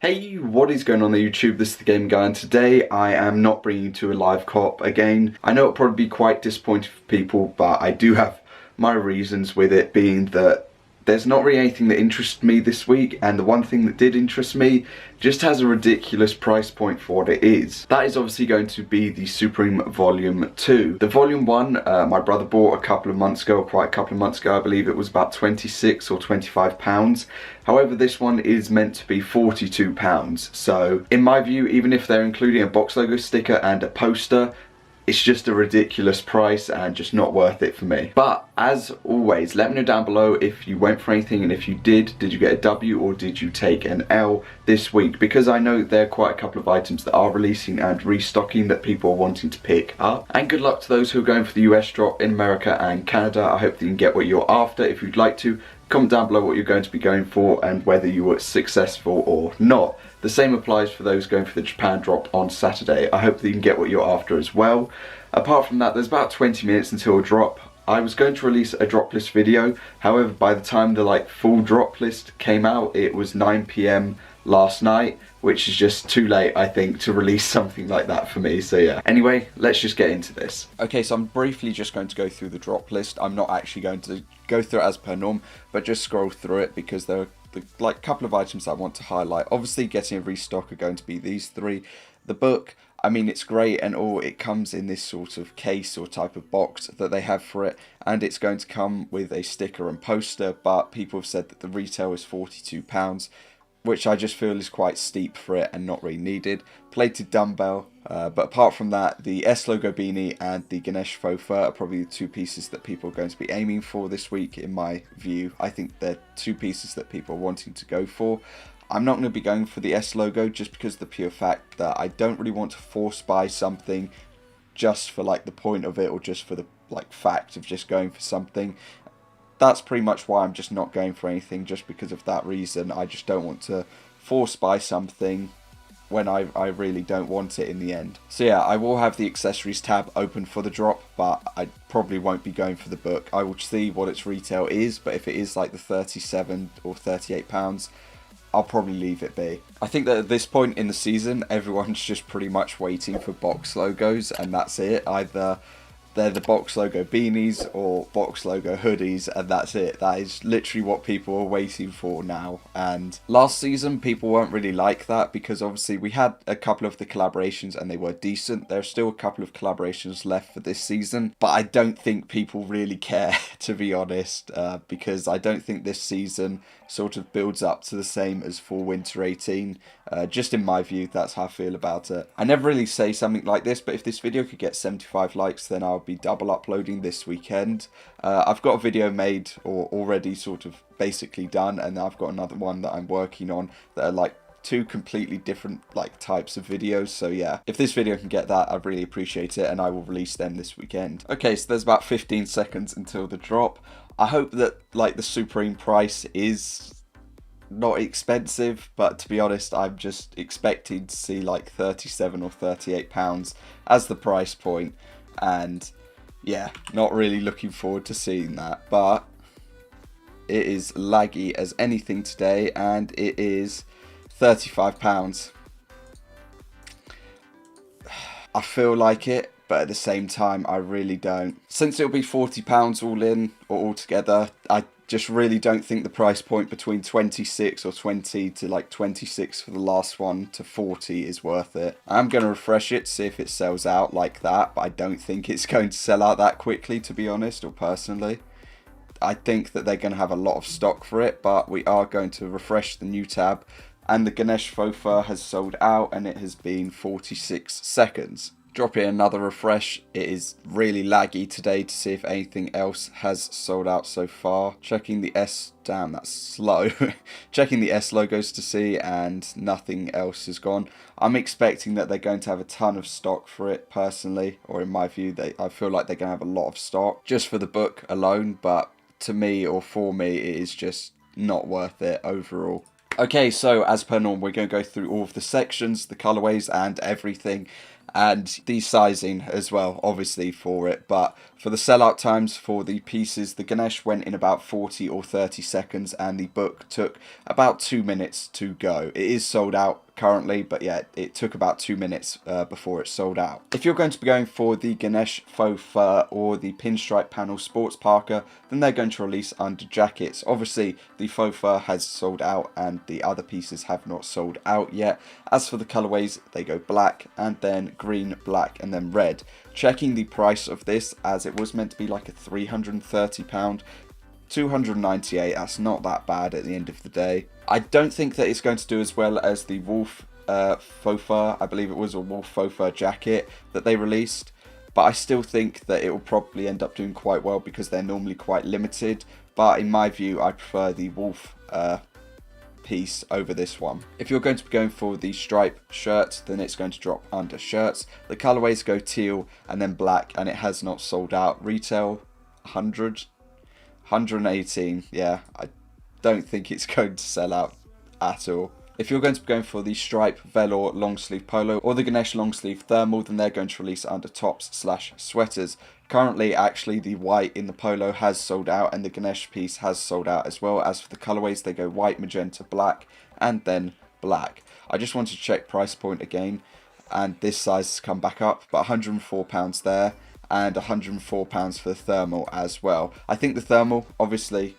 Hey, what is going on there YouTube? This is the Game Guy and today I am not bringing you to a live cop again. I know it'll probably be quite disappointing for people, but I do have my reasons, with it being that there's not really anything that interests me this week, and the one thing that did interest me just has a ridiculous price point for what it is. That is obviously going to be the Supreme Volume 2. The Volume 1, my brother bought a couple of months ago, quite a couple of months ago. I believe it was about 26 or 25 pounds. However, this one is meant to be 42 pounds. So, in my view, even if they're including a box logo sticker and a poster, it's just a ridiculous price and just not worth it for me. But as always, let me know down below if you went for anything, and if you did you get a W or did you take an L this week? Because I know there are quite a couple of items that are releasing and restocking that people are wanting to pick up. And good luck to those who are going for the US drop in America and Canada. I hope that you can get what you're after. If you'd like to, comment down below what you're going to be going for and whether you were successful or not. The same applies for those going for the Japan drop on Saturday. I hope that you can get what you're after as well. Apart from that, there's about 20 minutes until a drop. I was going to release a drop list video, however by the time the full drop list came out, it was 9 PM last night, which is just too late, I think, to release something like that for me. So yeah, anyway, let's just get into this. Okay, so I'm briefly just going to go through the drop list. I'm not actually going to go through it as per norm, but just scroll through it because there are a couple of items I want to highlight. Obviously getting a restock are going to be these three. The book, I mean, it's great and all. It comes in this sort of case or type of box that they have for it, and it's going to come with a sticker and poster, but people have said that the retail is £42, which I just feel is quite steep for it and not really needed. Plated dumbbell, but apart from that, the S logo beanie and the Ganesh faux fur are probably the two pieces that people are going to be aiming for this week, in my view. I think they're two pieces that people are wanting to go for. I'm not going to be going for the S logo just because of the pure fact that I don't really want to force buy something just for the point of it, or just for the fact of just going for something. That's pretty much why I'm just not going for anything, just because of that reason. I just don't want to force buy something when I really don't want it in the end. So yeah, I will have the accessories tab open for the drop, but I probably won't be going for the book. I will see what its retail is, but if it is the 37 or 38 pounds, I'll probably leave it be. I think that at this point in the season, everyone's just pretty much waiting for box logos, and that's it. Either they're the box logo beanies or box logo hoodies, and that's it. That is literally what people are waiting for now. And last season people weren't really like that, because obviously we had a couple of the collaborations and they were decent. There are still a couple of collaborations left for this season, but I don't think people really care, to be honest, because I don't think this season sort of builds up to the same as Fall Winter 18. Just in my view, that's how I feel about it. I never really say something like this, but if this video could get 75 likes, then I'll be double uploading this weekend. I've got a video made, or already sort of basically done, and I've got another one that I'm working on that are two completely different types of videos. So yeah, if this video can get that, I'd really appreciate it, and I will release them this weekend. Okay, so there's about 15 seconds until the drop. I hope that the Supreme price is not expensive, but to be honest, I'm just expecting to see 37 or 38 pounds as the price point, and yeah, not really looking forward to seeing that. But it is laggy as anything today, and it is £35. I feel like it, but at the same time I really don't. Since it'll be £40 all in or all together, I just really don't think the price point between 26 or 20 to 26 for the last one to 40 is worth it. I'm going to refresh it to see if it sells out like that, but I don't think it's going to sell out that quickly, to be honest, or personally. I think that they're going to have a lot of stock for it, but we are going to refresh the new tab, and the Ganesh faux fur has sold out, and it has been 46 seconds. Dropping another refresh. It is really laggy today to see if anything else has sold out so far. Checking the S, damn, that's slow. Checking the S logos to see, and nothing else has gone. I'm expecting that they're going to have a ton of stock for it, personally, or in my view, I feel like they're going to have a lot of stock just for the book alone, but to me, or for me, it is just not worth it overall. Okay, so as per normal, we're going to go through all of the sections, the colorways, and everything. and the sizing as well, obviously, for it. But for the sellout times for the pieces, the Ganesh went in about 40 or 30 seconds, and the book took about 2 minutes to go. It is sold out currently, but yeah, it took about 2 minutes before it sold out. If you're going to be going for the Ganesh faux fur or the pinstripe panel sports parka, then they're going to release under jackets. Obviously, the faux fur has sold out and the other pieces have not sold out yet. As for the colorways, they go black and then green, black and then red. Checking the price of this, as it was meant to be like a £330, 298, that's not that bad at the end of the day. I don't think that it's going to do as well as the wolf faux fur, I believe it was a wolf faux fur jacket that they released, but I still think that it will probably end up doing quite well because they're normally quite limited. But in my view, I prefer the wolf piece over this one. If you're going to be going for the stripe shirt, then it's going to drop under shirts. The colorways go teal and then black, and it has not sold out. Retail 118, yeah, I don't think it's going to sell out at all. If you're going to be going for the stripe velour long sleeve polo or the Ganesh long sleeve thermal, then they're going to release under tops/sweaters. Currently, actually, the white in the polo has sold out and the Ganesh piece has sold out as well. As for the colorways, they go white, magenta, black, and then black. I just wanted to check price point again, and this size has come back up, but £104 there, and £104 for the thermal as well. I think the thermal, obviously,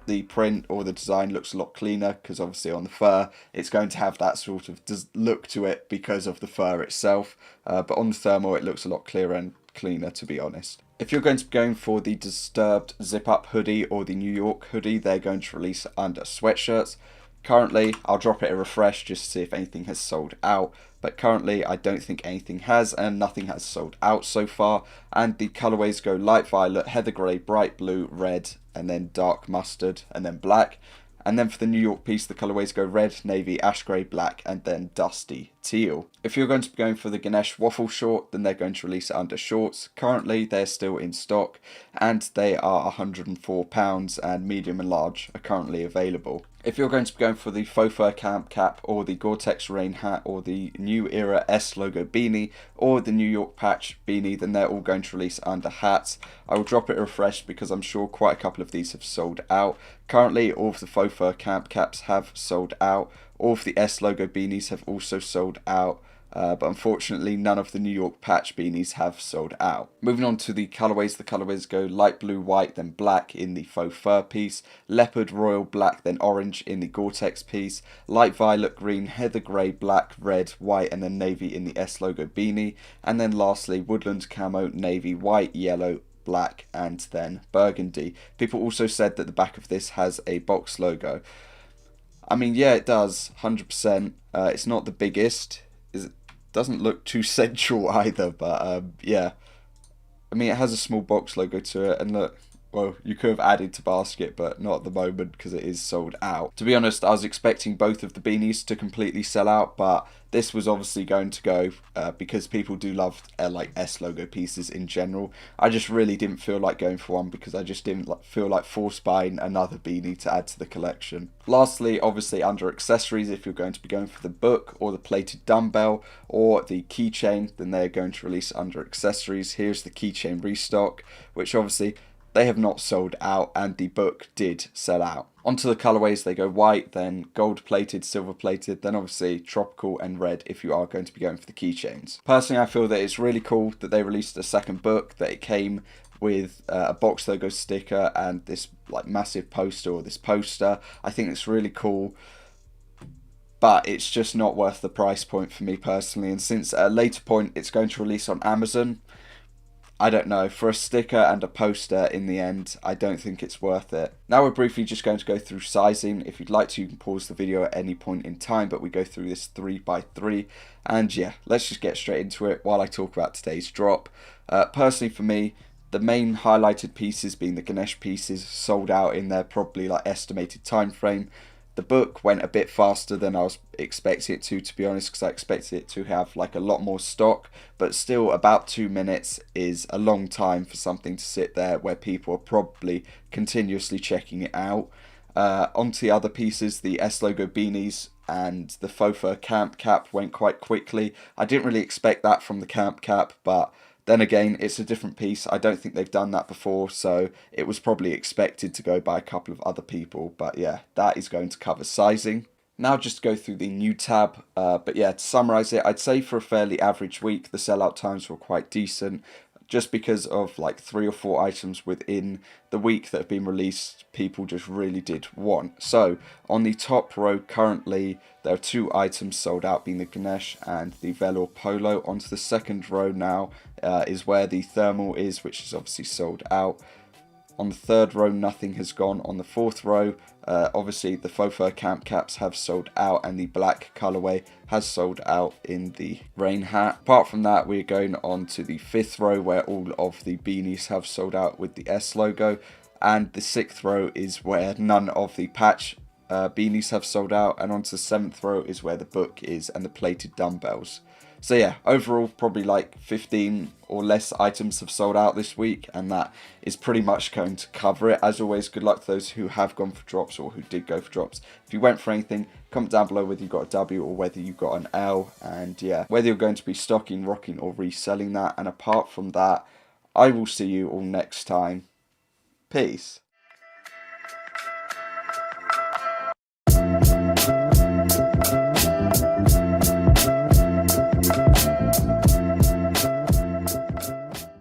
the print or the design looks a lot cleaner because obviously on the fur it's going to have that sort of look to it because of the fur itself, but on the thermal it looks a lot clearer and cleaner, to be honest. If you're going to be going for the Disturbed zip up hoodie or the New York hoodie, they're going to release under sweatshirts. Currently, I'll drop it a refresh just to see if anything has sold out, but currently I don't think anything has, and nothing has sold out so far. And the colorways go light violet, heather grey, bright blue, red, and then dark mustard, and then black. And then for the New York piece, the colorways go red, navy, ash grey, black, and then dusty teal. If you're going to be going for the Ganesh waffle short, then they're going to release it under shorts. Currently, they're still in stock, and they are £104, and medium and large are currently available. If you're going to be going for the faux fur camp cap or the Gore-Tex rain hat or the New Era S logo beanie or the New York patch beanie, then they're all going to release under hats. I will drop it a refresh because I'm sure quite a couple of these have sold out. Currently, all of the faux fur camp caps have sold out. All of the S logo beanies have also sold out. But unfortunately none of the New York patch beanies have sold out. Moving on to the colorways go light blue, white, then black in the faux fur piece, leopard, royal black, then orange in the Gore-Tex piece, light violet, green, heather grey, black, red, white, and then navy in the S logo beanie, and then lastly woodland camo, navy, white, yellow, black, and then burgundy. People also said that the back of this has a box logo. I mean, yeah, it does, 100%. It's not the biggest. It doesn't look too central either, but yeah. I mean, it has a small box logo to it, and look, well, you could have added to basket, but not at the moment because it is sold out. To be honest, I was expecting both of the beanies to completely sell out, but this was obviously going to go because people do love like S logo pieces in general. I just really didn't feel like going for one because I just didn't feel like force buying another beanie to add to the collection. Lastly, obviously under accessories, if you're going to be going for the book or the plated dumbbell or the keychain, then they're going to release under accessories. Here's the keychain restock, which obviously they have not sold out, and the book did sell out. Onto the colorways, they go white, then gold plated, silver plated, then obviously tropical and red if you are going to be going for the keychains. Personally, I feel that it's really cool that they released a second book, that it came with a box logo sticker and this like massive poster or this poster. I think it's really cool, but it's just not worth the price point for me personally, and since at a later point it's going to release on Amazon, I don't know, for a sticker and a poster in the end, I don't think it's worth it. Now we're briefly just going to go through sizing. If you'd like to, you can pause the video at any point in time, but we go through this 3x3. And yeah, let's just get straight into it while I talk about today's drop. Personally for me, the main highlighted pieces being the Ganesh pieces sold out in their probably like estimated time frame. The book went a bit faster than I was expecting it to be honest, because I expected it to have like a lot more stock, but still about 2 minutes is a long time for something to sit there where people are probably continuously checking it out. Onto the other pieces, the S logo beanies and the faux fur camp cap went quite quickly. I didn't really expect that from the camp cap, but then again, it's a different piece. I don't think they've done that before, so it was probably expected to go by a couple of other people. But yeah, that is going to cover sizing. Now just go through the new tab, but yeah, to summarise it, I'd say for a fairly average week, the sellout times were quite decent, just because of like 3 or 4 items within the week that have been released, people just really did want. So on the top row currently, there are 2 items sold out, being the Ganesh and the Velour Polo. Onto the second row now is where the thermal is, which is obviously sold out. On the third row, nothing has gone. On the fourth row, obviously the faux fur camp caps have sold out, and the black colourway has sold out in the rain hat. Apart from that, we're going on to the fifth row, where all of the beanies have sold out with the S logo, and the sixth row is where none of the patch beanies have sold out, and onto the seventh row is where the book is and the plated dumbbells. So yeah, overall probably like 15 or less items have sold out this week, and that is pretty much going to cover it. As always, good luck to those who have gone for drops or who did go for drops. If you went for anything, comment down below whether you got a W or whether you got an L, and yeah, whether you're going to be stocking, rocking or reselling that. And apart from that, I will see you all next time. Peace.